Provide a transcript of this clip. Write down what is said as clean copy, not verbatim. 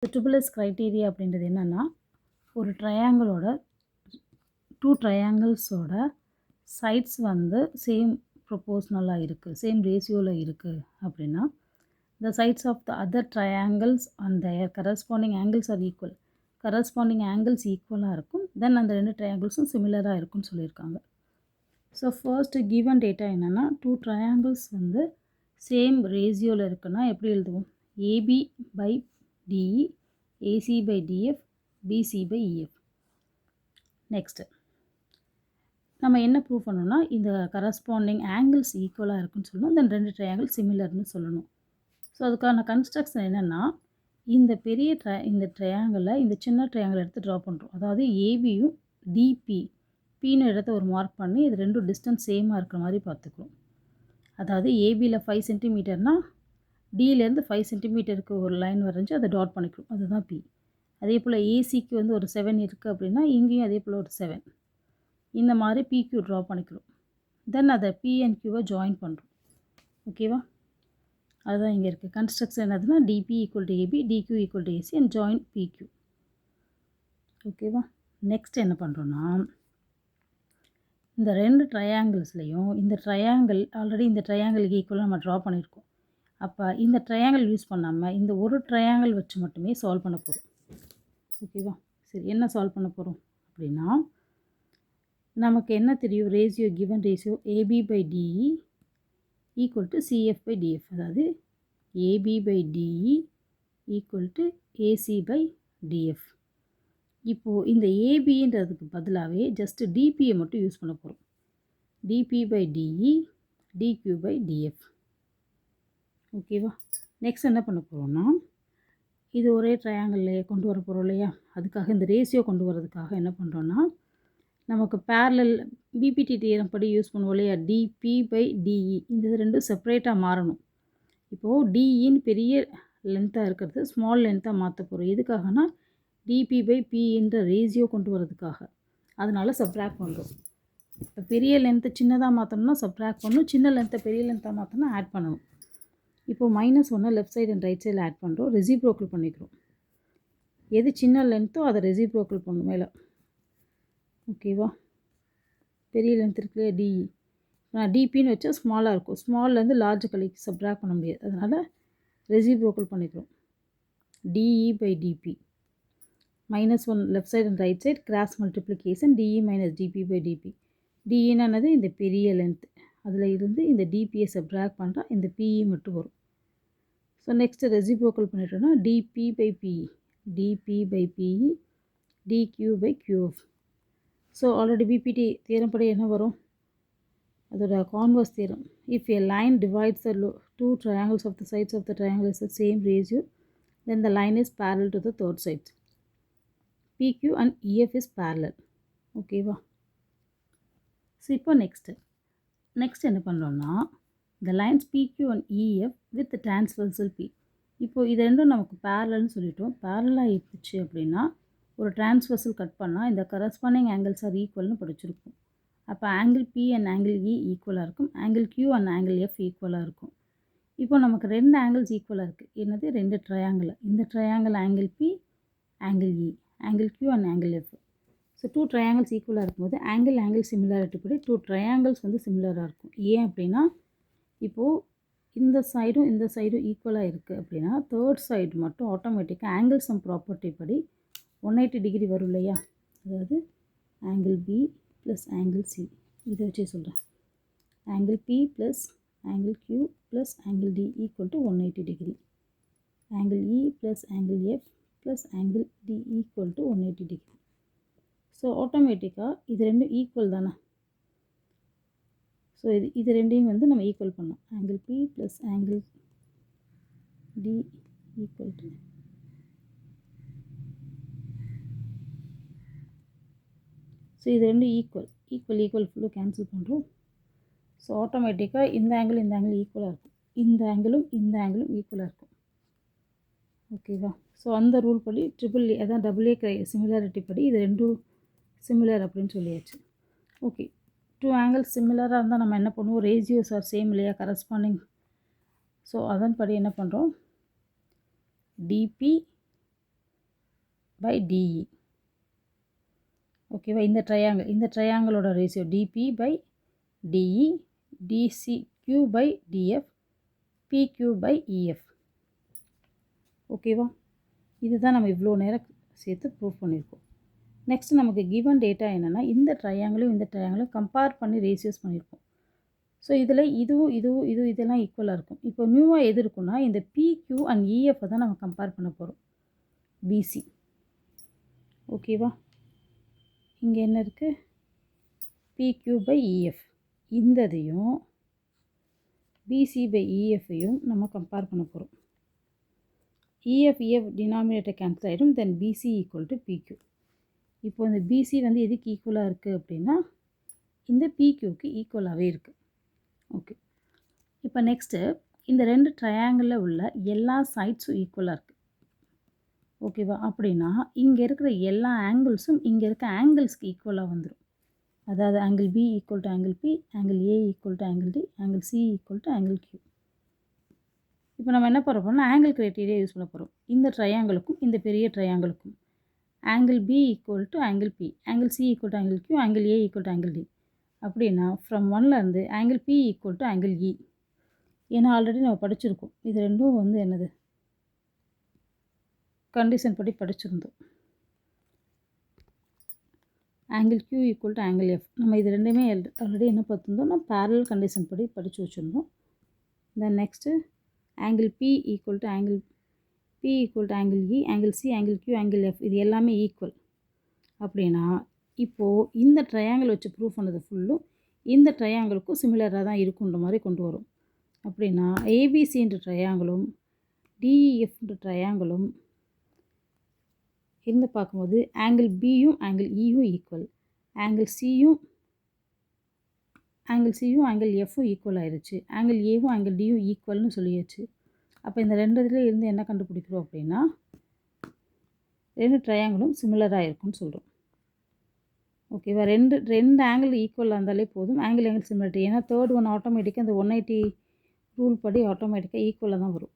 Triple S criteria அப்படின்றது என்னென்னா, ஒரு ட்ரையாங்கிளோட 2 ட்ரையாங்கிள்ஸோட சைட்ஸ் வந்து சேம் ப்ரொபோர்ஷ்னலாக இருக்குது, சேம் ரேஷியோவில் இருக்குது அப்படின்னா, the sides of the other triangles and their corresponding angles are equal. Corresponding angles ஈக்குவலாக இருக்கும். தென் அந்த 2 ட்ரையாங்கிள்ஸும் சிமிலராக இருக்கும்னு சொல்லியிருக்காங்க. ஸோ ஃபர்ஸ்ட்டு கிவன் டேட்டா என்னென்னா, 2 ட்ரையாங்கிள்ஸ் வந்து சேம் ரேஷியோவில் இருக்குன்னா எப்படி எழுதுவோம்? AB by DE, AC by DF, BC by EF. Next நம்ம என்ன ப்ரூவ் பண்ணணும்னா, இந்த கரஸ்பாண்டிங் ஆங்கிள்ஸ் ஈக்குவலாக இருக்குன்னு சொல்லணும். தென் 2 ட்ரையாங்கிள் சிமிலர்னு சொல்லணும். ஸோ அதுக்கான கன்ஸ்ட்ரக்ஷன் என்னென்னா, இந்த பெரிய இந்த ட்ரையாங்கிளை இந்த சின்ன ட்ரையாங்கிள் எடுத்து ட்ரா பண்ணுறோம். அதாவது ஏபியும் டிபி, பின்னு இடத்த ஒரு மார்க் பண்ணி இது ரெண்டும் டிஸ்டன்ஸ் சேமாக இருக்கிற மாதிரி பார்த்துக்குறோம். அதாவது ஏபியில் 5 சென்டிமீட்டர்னா டியிலேருந்து 5 சென்டிமீட்டருக்கு ஒரு லைன் வரைஞ்சி அதை டாட் பண்ணிக்கிறோம். அதுதான் பி. அதே போல் ஏசிக்கு வந்து ஒரு 7 இருக்குது அப்படின்னா இங்கேயும் அதே போல் ஒரு 7. இந்த மாதிரி பிக்யூ ட்ரா பண்ணிக்கிறோம். தென் அதை பி அண்ட் கியூவை ஜாயின் பண்ணுறோம். ஓகேவா? அதுதான் இங்கே இருக்குது. கன்ஸ்ட்ரக்ஷன் என்னதுன்னா, DP equal to AB, DQ equal to AC and join PQ. ஓகேவா? நெக்ஸ்ட் என்ன பண்ணுறோன்னா, இந்த 2 ட்ரையாங்கிள்ஸ்லேயும் இந்த ட்ரையாங்கிள் ஆல்ரெடி இந்த ட்ரையாங்கிளுக்கு ஈக்குவலாக நம்ம ட்ரா பண்ணியிருக்கோம். அப்போ இந்த ட்ரையாங்கிள் யூஸ் பண்ணாமல் இந்த ஒரு ட்ரையாங்கிள் வச்சு மட்டுமே சால்வ் பண்ண போகிறோம். ஓகேவா? சரி, என்ன சால்வ் பண்ண போகிறோம் அப்படின்னா, நமக்கு என்ன தெரியும்? Ratio, given ratio AB by DE equal to CF by DF. அதாவது AB by DE equal to AC by DF. இப்போது இந்த ஏபின்றதுக்கு பதிலாகவே ஜஸ்ட்டு டிபியை மட்டும் யூஸ் பண்ண போகிறோம். DP by DE, DQ by DF. ஓகேவா? நெக்ஸ்ட் என்ன பண்ண போகிறோம்னா, இது ஒரே ட்ரையாங்கிள்லையே கொண்டு வர போகிறோம் இல்லையா? அதுக்காக இந்த ரேஷியோ கொண்டு வரதுக்காக என்ன பண்ணுறோன்னா, நமக்கு பேரலல் பிபிடி தியரம் படி யூஸ் பண்ணுவோம் இல்லையா? டிபி பை டிஇ, இந்த ரெண்டும் செப்பரேட்டாக மாறணும். இப்போது டிஇன்னு பெரிய லென்த்தாக இருக்கிறது ஸ்மால் லென்த்தாக மாற்ற போகிறோம். எதுக்காகனா, டிபி பை பின்ற ரேஷியோ கொண்டு வரதுக்காக. அதனால் சப்ட்ராக்ட் பண்ணுறோம். இப்போ பெரிய லென்த்தை சின்னதாக மாற்றணும்னா சப்ட்ராக்ட் பண்ணணும், சின்ன லென்த்தை பெரிய லென்த்தாக மாற்றணும்னா ஆட் பண்ணணும். இப்போது -1 லெஃப்ட் சைடு அண்ட் ரைட் சைடில் ஆட் பண்ணுறோம். ரெசிப்ரோக்கல் பண்ணிக்கிறோம். எது சின்ன லென்த்தோ அதை ரெசிப்ரோக்கல் பண்ணணும் மேலே. ஓகேவா? பெரிய லென்த் இருக்குல்லையா டிஇ, நான் டிபின்னு வச்சா ஸ்மாலாக இருக்கும். ஸ்மால்லேருந்து லார்ஜ் கழிக்கு சப்ட்ராக்ட் பண்ண முடியாது. அதனால் ரெசிப்ரோக்கல் பண்ணிக்கிறோம். DE by DP, -1 left side and right side cross multiplication DE minus DP by DP. டிஇன்னு இந்த பெரிய லென்த், அதில் இருந்து இந்த டிபியை சப்ட்ராக்ட் பண்ணுறா இந்த பிஇ மட்டும் வரும். ஸோ நெக்ஸ்ட்டு ரெசிப்ரோக்கல் பண்ணிட்டோன்னா DP by PE, DP by PE, DQ by QF. So already BPT theorem படி என்ன வரும்? அதோட converse theorem. If a line divides the 2 triangles of the sides of the triangle is the same ratio, then the line is parallel to the third side. PQ and EF is parallel. ஓகேவா? So இப்போ next என்ன பண்ணுறோன்னா, the lines PQ and EF with the transversal P. இப்போது இது ரெண்டும் நமக்கு பேரலல்னு சொல்லிட்டோம். பேரலாக இருந்துச்சு அப்படின்னா ஒரு டிரான்ஸ்வர்சல் கட் பண்ணால் இந்த கரஸ்பாண்டிங் ஆங்கிள்ஸ் ஆர் ஈக்குவல்னு படிச்சிருக்கும். அப்போ angle B and angle E ஈக்குவலாக இருக்கும், angle Q and angle F ஈக்குவலாக இருக்கும். இப்போ நமக்கு 2 ஆங்கிள்ஸ் ஈக்குவலாக இருக்குது. என்னது? 2 ட்ரையாங்கிள். இந்த triangle angle B, angle E, angle Q and angle F. So 2 triangles ஈக்குவலாக இருக்கும்போது ஆங்கிள் சிமிலாரிட்டி படி 2 ட்ரையாங்கிள்ஸ் வந்து சிமிலராக இருக்கும். ஏன் அப்படின்னா, இப்போது இந்த சைடும் ஈக்குவலாக இருக்குது அப்படின்னா தேர்ட் சைடு மட்டும் ஆட்டோமேட்டிக்காக ஆங்கிள் சம் ப்ராப்பர்ட்டி படி 180 டிகிரி வரும் இல்லையா? அதாவது angle B plus angle C, இதை வச்சே சொல்கிறேன். Angle B plus angle Q plus angle D equal to 180 degree. Angle E plus angle F plus angle D equal to 180 degree. So ஆட்டோமேட்டிக்காக இது ரெண்டும் ஈக்குவல் தானே? ஸோ இது ரெண்டையும் வந்து நம்ம ஈக்குவல் பண்ணோம். Angle B plus angle D equal to, so இது ரெண்டும் ஈக்குவல் ஃபுல்லாக கேன்சல் பண்ணுறோம். ஸோ ஆட்டோமேட்டிக்காக இந்த ஆங்கிள் ஈக்குவலாக இருக்கும், இந்த ஆங்கிளும் ஈக்குவலாக இருக்கும். ஓகேவா? ஸோ அந்த ரூல் படி அதான் AA சிமிலாரிட்டி படி இது ரெண்டும் சிமிலர் அப்படின்னு சொல்லியாச்சு. ஓகே, 2 ஆங்கிள்ஸ் சிமிலராக இருந்தால் நம்ம என்ன பண்ணுவோம்? ரேஷியோஸ் ஆர் சேம் இல்லையா? கரஸ்பாண்டிங். ஸோ அதன்படி என்ன பண்ணுறோம்? DP by DE. ஓகேவா? இந்த ட்ரையாங்கிளோட ratio DP by DE, DCQ by DF, BQ by EF. ஓகேவா? இதுதான் நம்ம இவ்வளோ நேரம் சேர்த்து ப்ரூஃப் பண்ணியிருக்கோம். நெக்ஸ்ட் நமக்கு கிவன் டேட்டா என்னென்னா, இந்த ட்ரையாங்கிளும் கம்பேர் பண்ணி ரேஷியோஸ் பண்ணியிருக்கோம். ஸோ இதில் இதெல்லாம் ஈக்குவலாக இருக்கும். இப்போ நியூவாக எது இருக்குன்னா, இந்த பிக்யூ அண்ட் இஎஃப்பை தான் நம்ம கம்பேர் பண்ண போகிறோம். பிசி. ஓகேவா? இங்கே என்ன இருக்குது? பிக்யூ பை இஎஃப். இதையும் பிசி பை இஎஃப்பையும் நம்ம கம்பேர் பண்ண போகிறோம். இஎஃப் டினாமினேட்டர் கேன்சல் ஆகிடும். தென் பிசி ஈக்குவல் டு பிக்யூ. இப்போ இந்த பிசி வந்து எதுக்கு ஈக்குவலாக இருக்குது அப்படின்னா, இந்த பிக்யூக்கு ஈக்குவலாகவே இருக்குது. ஓகே. இப்போ நெக்ஸ்ட்டு இந்த 2 ட்ரையாங்கிளில் உள்ள எல்லா சைட்ஸும் ஈக்குவலாக இருக்குது. ஓகேவா? அப்படின்னா இங்கே இருக்கிற எல்லா ஆங்கிள்ஸும் இங்கே இருக்க ஆங்கிள்ஸ்க்கு ஈக்குவலாக வந்துடும். அதாவது angle B equal to angle B, angle A equal to angle D, angle C equal to angle Q. இப்போ நம்ம என்ன பண்ண போகிறோம்னா, ஆங்கிள் க்ரைட்டீரியா யூஸ் பண்ண போகிறோம். இந்த ட்ரையாங்கிளுக்கும் இந்த பெரிய ட்ரையாங்கிளுக்கும் angle B equal to angle B, angle C equal to angle Q, angle A equal to angle D. அப்படின்னா ஃப்ரம் 1லேருந்து angle B equal to angle E. ஏன்னா ஆல்ரெடி நம்ம படிச்சிருக்கோம். இது ரெண்டும் வந்து என்னது, கண்டிஷன் படி படிச்சிருந்தோம். Angle Q equal to angle F. நம்ம இது ரெண்டுமே ஆல்ரெடி என்ன பார்த்துருந்தோம்னா, பேரலல் கண்டிஷன் படி படித்து வச்சுருந்தோம். Then next angle B equal to angle E, angle C, angle Q, angle F இது எல்லாமே ஈக்குவல். அப்படின்னா இப்போது இந்த ட்ரையாங்கிள் வச்சு ப்ரூஃப் பண்ணது ஃபுல்லும் இந்த ட்ரையாங்கிளுக்கும் சிமிலராக தான் இருக்குன்ற மாதிரி கொண்டு வரும். அப்படின்னா ஏபிசின்ற ட்ரையாங்கிளும் டிஇஎஃப்ன்ற ட்ரையாங்கிளும் இருந்து பார்க்கும்போது ஆங்கிள் பியும் ஆங்கிள் இயும் ஈக்குவல், ஆங்கிள் சியும் ஆங்கிள் எஃப்பும் ஈக்குவல் ஆயிடுச்சு, ஆங்கிள் ஏவும் ஆங்கிள் டியும் ஈக்குவல்னு சொல்லியாச்சு. அப்போ இந்த ரெண்டுத்துல இருந்து என்ன கண்டுபிடிக்கிறோம் அப்படின்னா, 2 ட்ரையாங்கிளும் சிமிலராக இருக்குன்னு சொல்கிறோம். ஓகேவா? ரெண்டு ஆங்கிள் ஈக்குவலாக இருந்தாலே போதும். ஆங்கிள் சிமிலரிட்டி. ஏன்னா தேர்ட் ஒன் ஆட்டோமேட்டிக்காக அந்த 180 ரூல் படி ஆட்டோமேட்டிக்காக ஈக்குவலாக தான் வரும்.